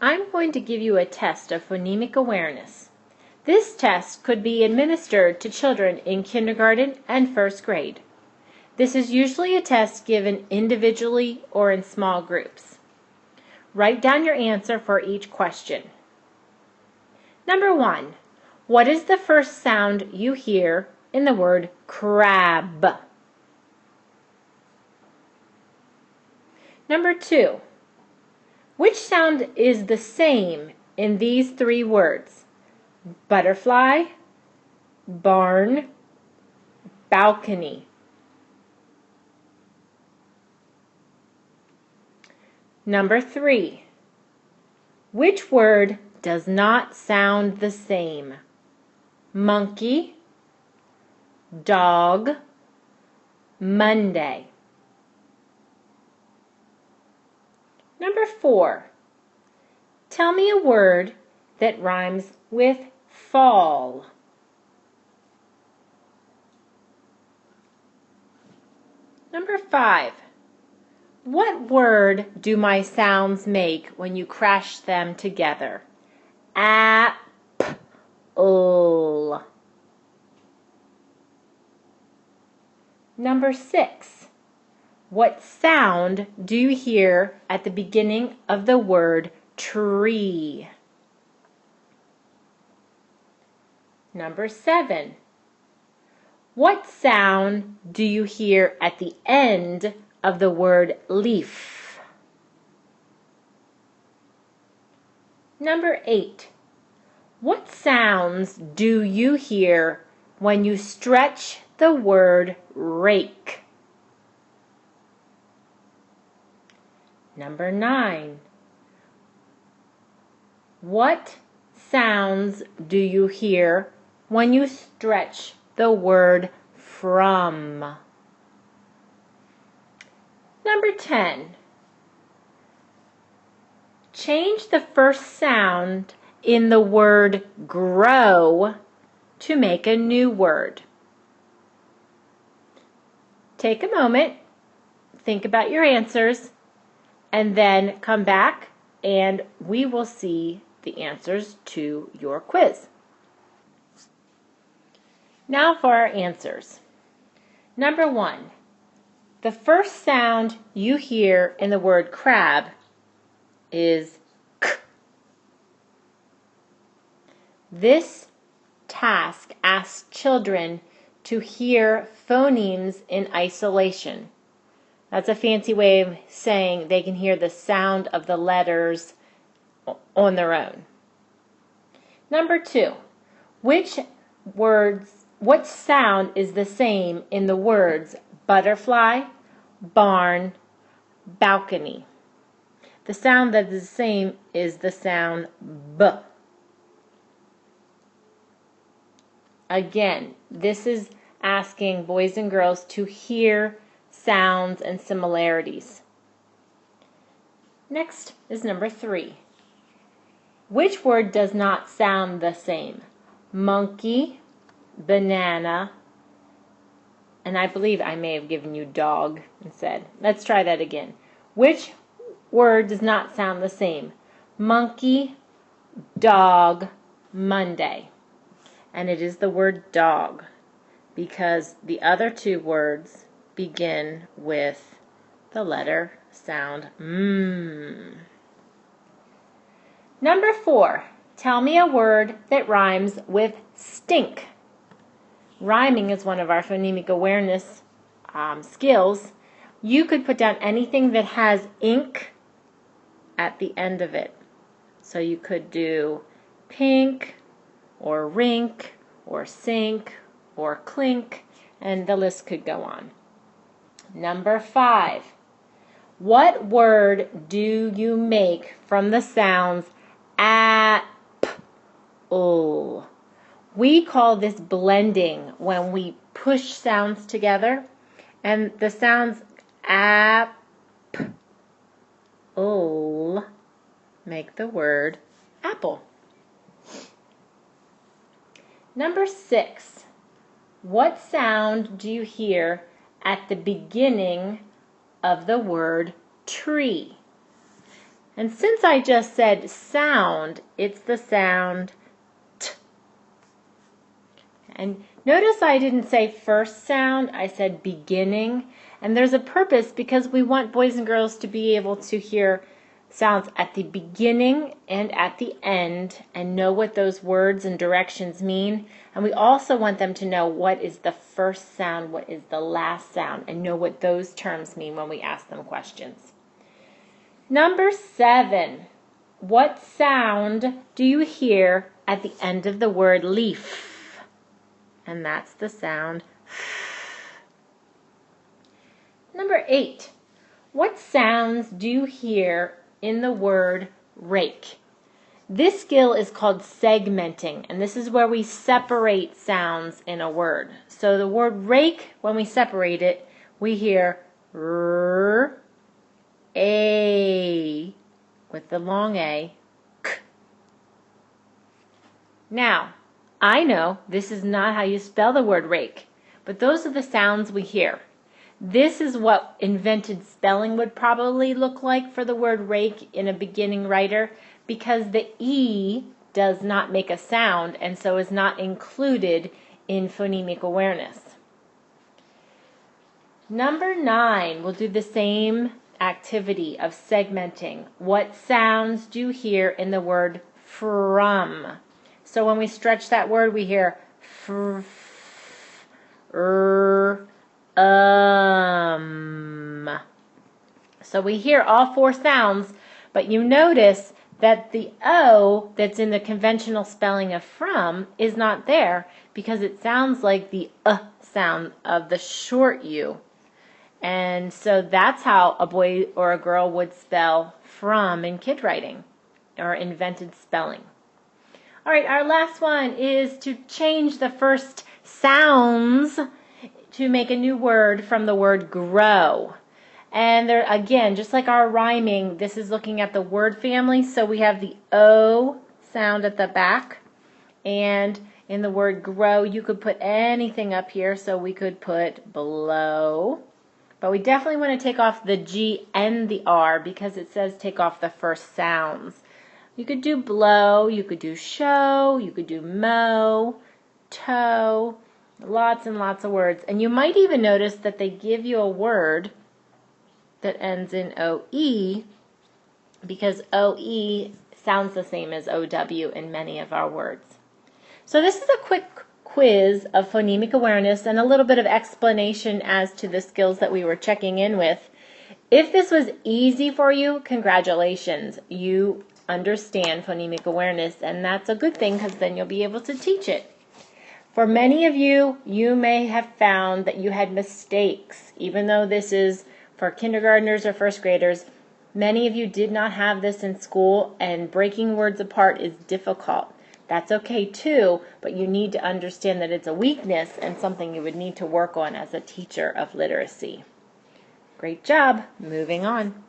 I'm going to give you a test of phonemic awareness. This test could be administered to children in kindergarten and first grade. This is usually a test given individually or in small groups. Write down your answer for each question. Number 1. What is the first sound you hear in the word crab? Number 2. Which sound is the same in these three words? Butterfly, barn, balcony. Number 3. Which word does not sound the same? Monkey, dog, Monday. Number 4. Tell me a word that rhymes with fall. Number 5. What word do my sounds make when you crash them together? Apple. Number 6. What sound do you hear at the beginning of the word tree? Number 7. What sound do you hear at the end of the word leaf? Number 8. What sounds do you hear when you stretch the word rake? Number 9. What sounds do you hear when you stretch the word from? Number 10. Change the first sound in the word grow to make a new word. Take a moment, think about your answers, and then come back and we will see the answers to your quiz. Now for our answers. Number 1. The first sound you hear in the word crab is k. This task asks children to hear phonemes in isolation. That's a fancy way of saying they can hear the sound of the letters on their own. Number 2. What sound is the same in the words butterfly, barn, balcony? The sound that is the same is the sound B. Again, this is asking boys and girls to hear sounds and similarities. Next is number 3. Which word does not sound the same? Monkey, banana, and I believe I may have given you dog instead. Let's try that again. Which word does not sound the same? Monkey, dog, Monday. And it is the word dog because the other two words begin with the letter sound mm. Number 4. Tell me a word that rhymes with stink. Rhyming is one of our phonemic awareness skills. You could put down anything that has ink at the end of it. So you could do pink, or rink, or sink, or clink, and the list could go on. Number 5. What word do you make from the sounds apple? We call this blending when we push sounds together, and the sounds apple make the word apple. Number 6. What sound do you hear at the beginning of the word tree? And since I just said sound, it's the sound T. And notice I didn't say first sound, I said beginning. And there's a purpose because we want boys and girls to be able to hear sounds at the beginning and at the end and know what those words and directions mean. And we also want them to know what is the first sound, what is the last sound, and know what those terms mean when we ask them questions. Number 7, what sound do you hear at the end of the word leaf? And that's the sound F. Number 8, what sounds do you hear in the word rake? This skill is called segmenting, and this is where we separate sounds in a word. So the word rake, when we separate it, we hear R, A, with the long A, K. Now, I know this is not how you spell the word rake, but those are the sounds we hear. This is what invented spelling would probably look like for the word rake in a beginning writer, because the E does not make a sound and so is not included in phonemic awareness. Number 9, we'll do the same activity of segmenting. What sounds do you hear in the word from? So when we stretch that word, we hear f, r, So we hear all 4 sounds, but you notice that the O that's in the conventional spelling of from is not there because it sounds like the sound of the short U. And so that's how a boy or a girl would spell from in kid writing or invented spelling. All right, our last one is to change the first sounds to make a new word from the word grow. And there, again, just like our rhyming, this is looking at the word family. So we have the O sound at the back. And in the word grow, you could put anything up here. So we could put blow. But we definitely want to take off the G and the R because it says take off the first sounds. You could do blow, you could do show, you could do mow, toe, lots and lots of words. And you might even notice that they give you a word that ends in OE because OE sounds the same as OW in many of our words. So this is a quick quiz of phonemic awareness and a little bit of explanation as to the skills that we were checking in with. If this was easy for you, congratulations. You understand phonemic awareness, and that's a good thing because then you'll be able to teach it. For many of you, you may have found that you had mistakes. Even though this is for kindergartners or first graders, many of you did not have this in school, and breaking words apart is difficult. That's okay too, but you need to understand that it's a weakness and something you would need to work on as a teacher of literacy. Great job. Moving on.